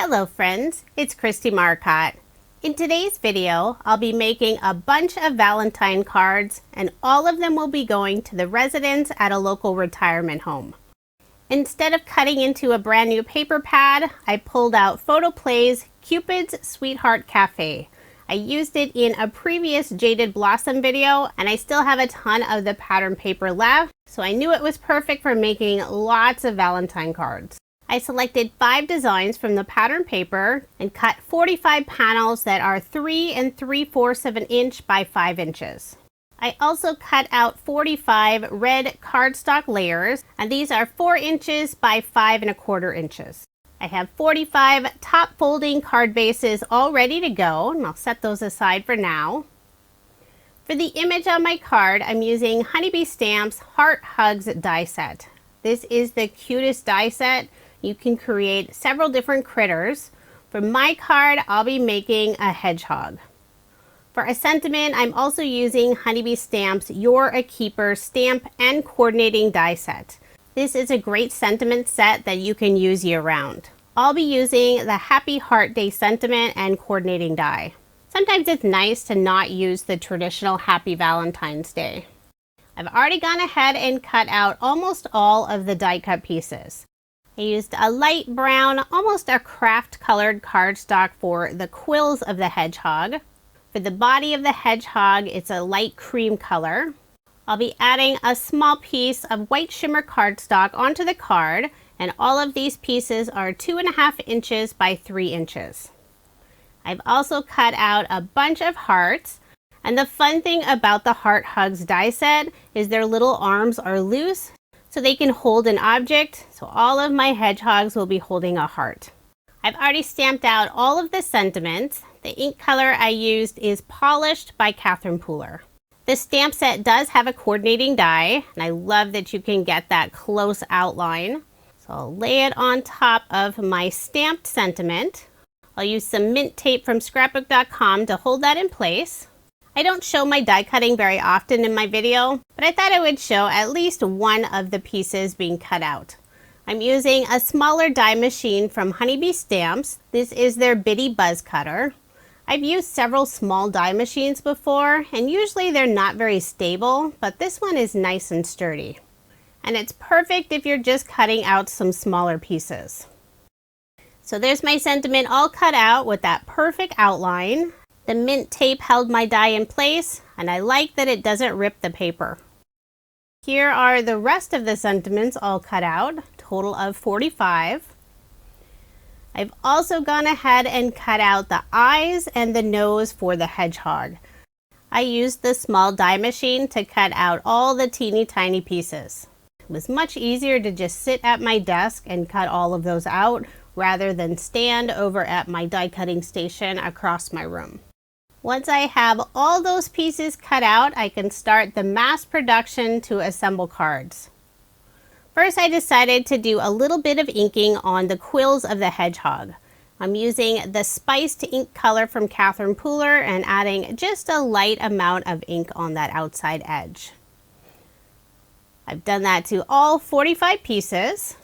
Hello friends, it's Kristie Marcotte. In today's video, I'll be making a bunch of Valentine cards and all of them will be going to the residents at a local retirement home. Instead of cutting into a brand new paper pad, I pulled out PhotoPlay's Cupid's Sweetheart Cafe. I used it in a previous Jaded Blossom video and I still have a ton of the pattern paper left, so I knew it was perfect for making lots of Valentine cards. I selected 5 designs from the pattern paper and cut 45 panels that are 3 3/4 of an inch by 5 inches. I also cut out 45 red cardstock layers, and these are 4 inches by 5 1/4 inches. I have 45 top folding card bases all ready to go, and I'll set those aside for now. For the image on my card, I'm using Honeybee Stamp's Heart Hugs die set. This is the cutest die set. You can create several different critters. For my card, I'll be making a hedgehog. For a sentiment, I'm also using Honeybee Stamp's You're a Keeper stamp and coordinating die set. This is a great sentiment set that you can use year-round. I'll be using the Happy Heart Day sentiment and coordinating die. Sometimes it's nice to not use the traditional Happy Valentine's Day. I've already gone ahead and cut out almost all of the die cut pieces. I used a light brown, almost a craft colored cardstock for the quills of the hedgehog. For the body of the hedgehog, it's a light cream color. I'll be adding a small piece of white shimmer cardstock onto the card, and all of these pieces are 2.5 inches by 3 inches. I've also cut out a bunch of hearts, and the fun thing about the Heart Hugs die set is their little arms are loose, so they can hold an object, so all of my hedgehogs will be holding a heart. I've already stamped out all of the sentiments. The ink color I used is Polished by Catherine Pooler. The stamp set does have a coordinating die, and I love that you can get that close outline. So I'll lay it on top of my stamped sentiment. I'll use some mint tape from scrapbook.com to hold that in place. I don't show my die cutting very often in my video, but I thought I would show at least one of the pieces being cut out. I'm using a smaller die machine from Honeybee Stamps. This is their Bitty Buzz Cutter. I've used several small die machines before, and usually they're not very stable, but this one is nice and sturdy. And it's perfect if you're just cutting out some smaller pieces. So there's my sentiment all cut out with that perfect outline. The mint tape held my die in place, and I like that it doesn't rip the paper. Here are the rest of the sentiments all cut out, total of 45. I've also gone ahead and cut out the eyes and the nose for the hedgehog. I used the small die machine to cut out all the teeny tiny pieces. It was much easier to just sit at my desk and cut all of those out rather than stand over at my die cutting station across my room. Once I have all those pieces cut out, I can start the mass production to assemble cards. First, I decided to do a little bit of inking on the quills of the hedgehog. I'm using the spiced ink color from Catherine Pooler and adding just a light amount of ink on that outside edge. I've done that to all 45 pieces,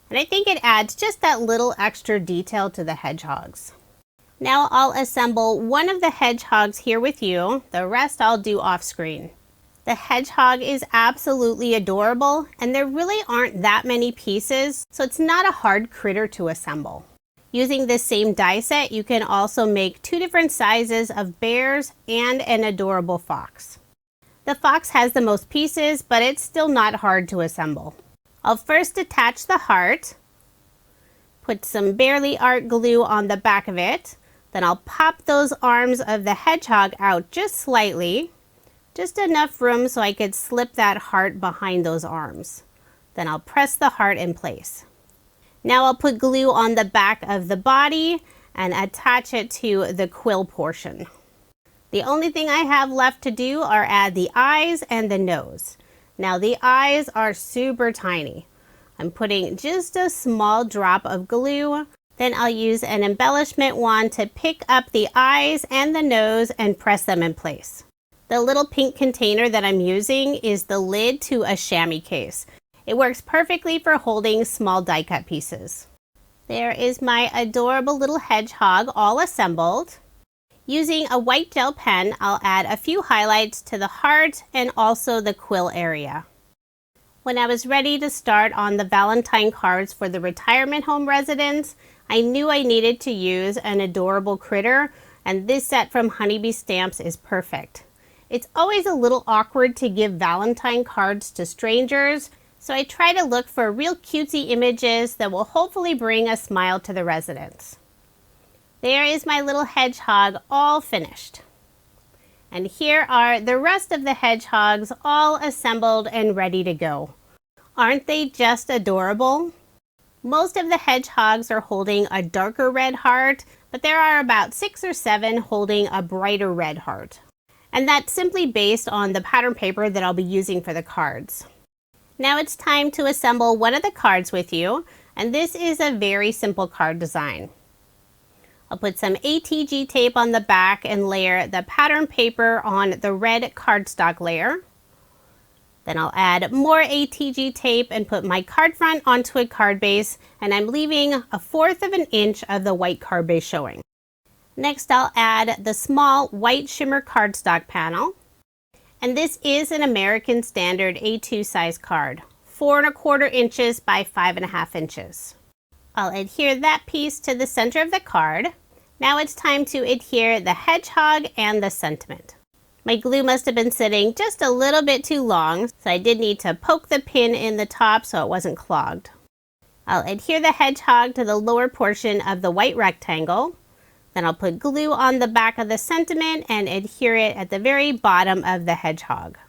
and I think it adds just that little extra detail to the hedgehogs. Now I'll assemble one of the hedgehogs here with you. The rest I'll do off screen. The hedgehog is absolutely adorable, and there really aren't that many pieces, so it's not a hard critter to assemble. Using this same die set, you can also make 2 different sizes of bears and an adorable fox. The fox has the most pieces, but it's still not hard to assemble. I'll first attach the heart, put some Barely Art glue on the back of it. Then I'll pop those arms of the hedgehog out just slightly, just enough room so I could slip that heart behind those arms. Then I'll press the heart in place. Now I'll put glue on the back of the body and attach it to the quill portion. The only thing I have left to do are add the eyes and the nose. Now the eyes are super tiny. I'm putting just a small drop of glue. Then I'll use an embellishment wand to pick up the eyes and the nose and press them in place. The little pink container that I'm using is the lid to a chamois case. It works perfectly for holding small die cut pieces. There is my adorable little hedgehog all assembled. Using a white gel pen, I'll add a few highlights to the heart and also the quill area. When I was ready to start on the Valentine cards for the retirement home residents, I knew I needed to use an adorable critter, and this set from Honeybee Stamps is perfect. It's always a little awkward to give Valentine cards to strangers, so I try to look for real cutesy images that will hopefully bring a smile to the residents. There is my little hedgehog all finished. And here are the rest of the hedgehogs all assembled and ready to go. Aren't they just adorable? Most of the hedgehogs are holding a darker red heart, but there are about 6 or 7 holding a brighter red heart. And that's simply based on the pattern paper that I'll be using for the cards. Now it's time to assemble one of the cards with you, and this is a very simple card design. I'll put some ATG tape on the back and layer the pattern paper on the red cardstock layer. Then I'll add more ATG tape and put my card front onto a card base, and I'm leaving 1/4 of an inch of the white card base showing. Next I'll add the small white shimmer cardstock panel. And this is an American Standard A2 size card, 4 1/4 inches by 5 1/2 inches. I'll adhere that piece to the center of the card. Now it's time to adhere the hedgehog and the sentiment. My glue must have been sitting just a little bit too long, so I did need to poke the pin in the top so it wasn't clogged. I'll adhere the hedgehog to the lower portion of the white rectangle. Then I'll put glue on the back of the sentiment and adhere it at the very bottom of the hedgehog.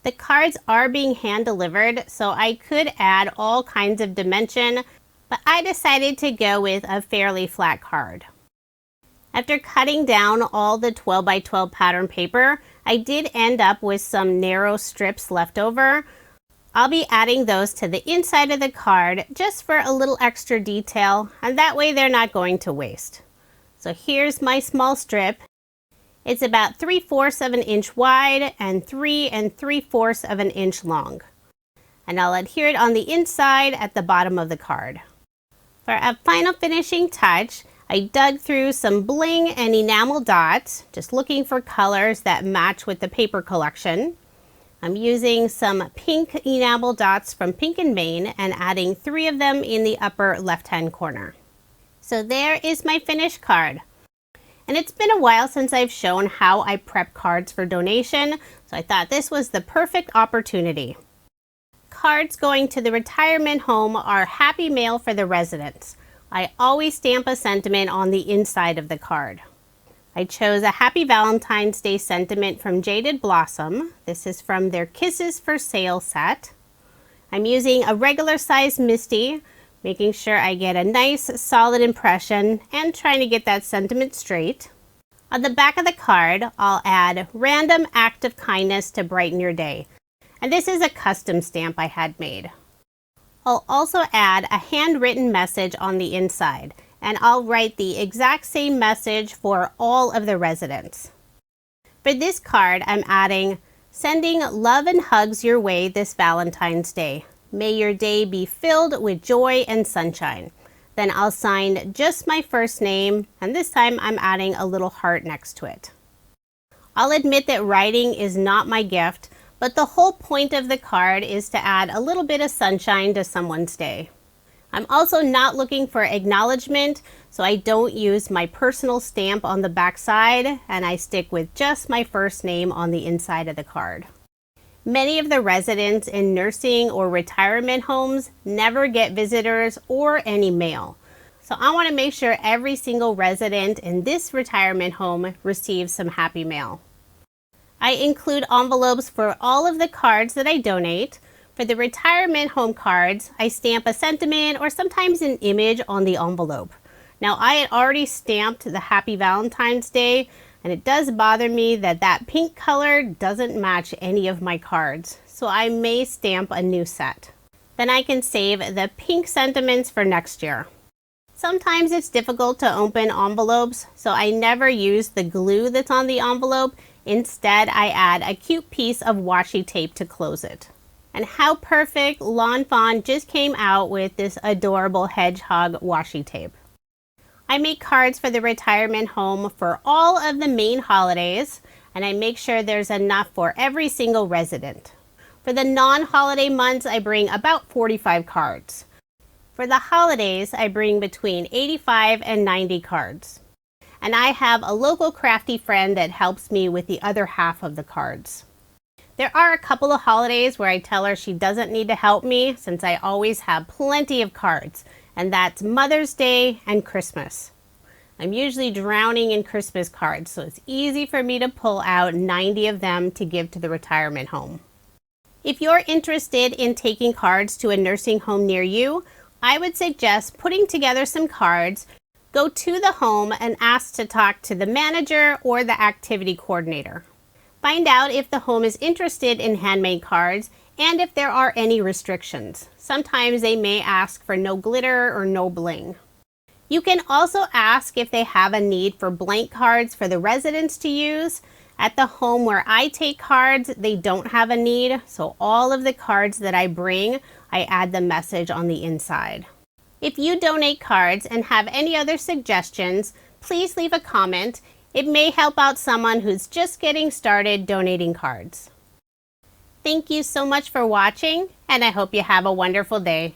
The cards are being hand delivered, so I could add all kinds of dimension, but I decided to go with a fairly flat card. After cutting down all the 12 by 12 pattern paper, I did end up with some narrow strips left over. I'll be adding those to the inside of the card just for a little extra detail, and that way they're not going to waste. So here's my small strip. It's about 3/4 of an inch wide and 3 3/4 of an inch long. And I'll adhere it on the inside at the bottom of the card. For a final finishing touch, I dug through some bling and enamel dots, just looking for colors that match with the paper collection. I'm using some pink enamel dots from Pink and Main and adding 3 of them in the upper left-hand corner. So there is my finished card. And it's been a while since I've shown how I prep cards for donation, so I thought this was the perfect opportunity. Cards going to the retirement home are happy mail for the residents. I always stamp a sentiment on the inside of the card. I chose a Happy Valentine's Day sentiment from Jaded Blossom. This is from their Kisses for Sale set. I'm using a regular size MISTI, making sure I get a nice solid impression and trying to get that sentiment straight. On the back of the card, I'll add Random Act of Kindness to Brighten Your Day. And this is a custom stamp I had made. I'll also add a handwritten message on the inside, and I'll write the exact same message for all of the residents. For this card, I'm adding, Sending love and hugs your way this Valentine's Day. May your day be filled with joy and sunshine. Then I'll sign just my first name, and this time I'm adding a little heart next to it. I'll admit that writing is not my gift, but the whole point of the card is to add a little bit of sunshine to someone's day. I'm also not looking for acknowledgement, so I don't use my personal stamp on the back side, and I stick with just my first name on the inside of the card. Many of the residents in nursing or retirement homes never get visitors or any mail. So I want to make sure every single resident in this retirement home receives some happy mail. I include envelopes for all of the cards that I donate. For the retirement home cards, I stamp a sentiment or sometimes an image on the envelope. Now, I had already stamped the Happy Valentine's Day, and it does bother me that that pink color doesn't match any of my cards, so I may stamp a new set. Then I can save the pink sentiments for next year. Sometimes it's difficult to open envelopes, so I never use the glue that's on the envelope. Instead, I add a cute piece of washi tape to close it. And how perfect Lawn Fawn just came out with this adorable hedgehog washi tape. I make cards for the retirement home for all of the main holidays, and I make sure there's enough for every single resident. For the non-holiday months, I bring about 45 cards. For the holidays, I bring between 85 and 90 cards. And I have a local crafty friend that helps me with the other half of the cards. There are a couple of holidays where I tell her she doesn't need to help me since I always have plenty of cards, and that's Mother's Day and Christmas. I'm usually drowning in Christmas cards, so it's easy for me to pull out 90 of them to give to the retirement home. If you're interested in taking cards to a nursing home near you, I would suggest putting together some cards, go to the home and ask to talk to the manager or the activity coordinator. Find out if the home is interested in handmade cards and if there are any restrictions. Sometimes they may ask for no glitter or no bling. You can also ask if they have a need for blank cards for the residents to use. At the home where I take cards, they don't have a need, so all of the cards that I bring, I add the message on the inside. If you donate cards and have any other suggestions, please leave a comment. It may help out someone who's just getting started donating cards. Thank you so much for watching, and I hope you have a wonderful day.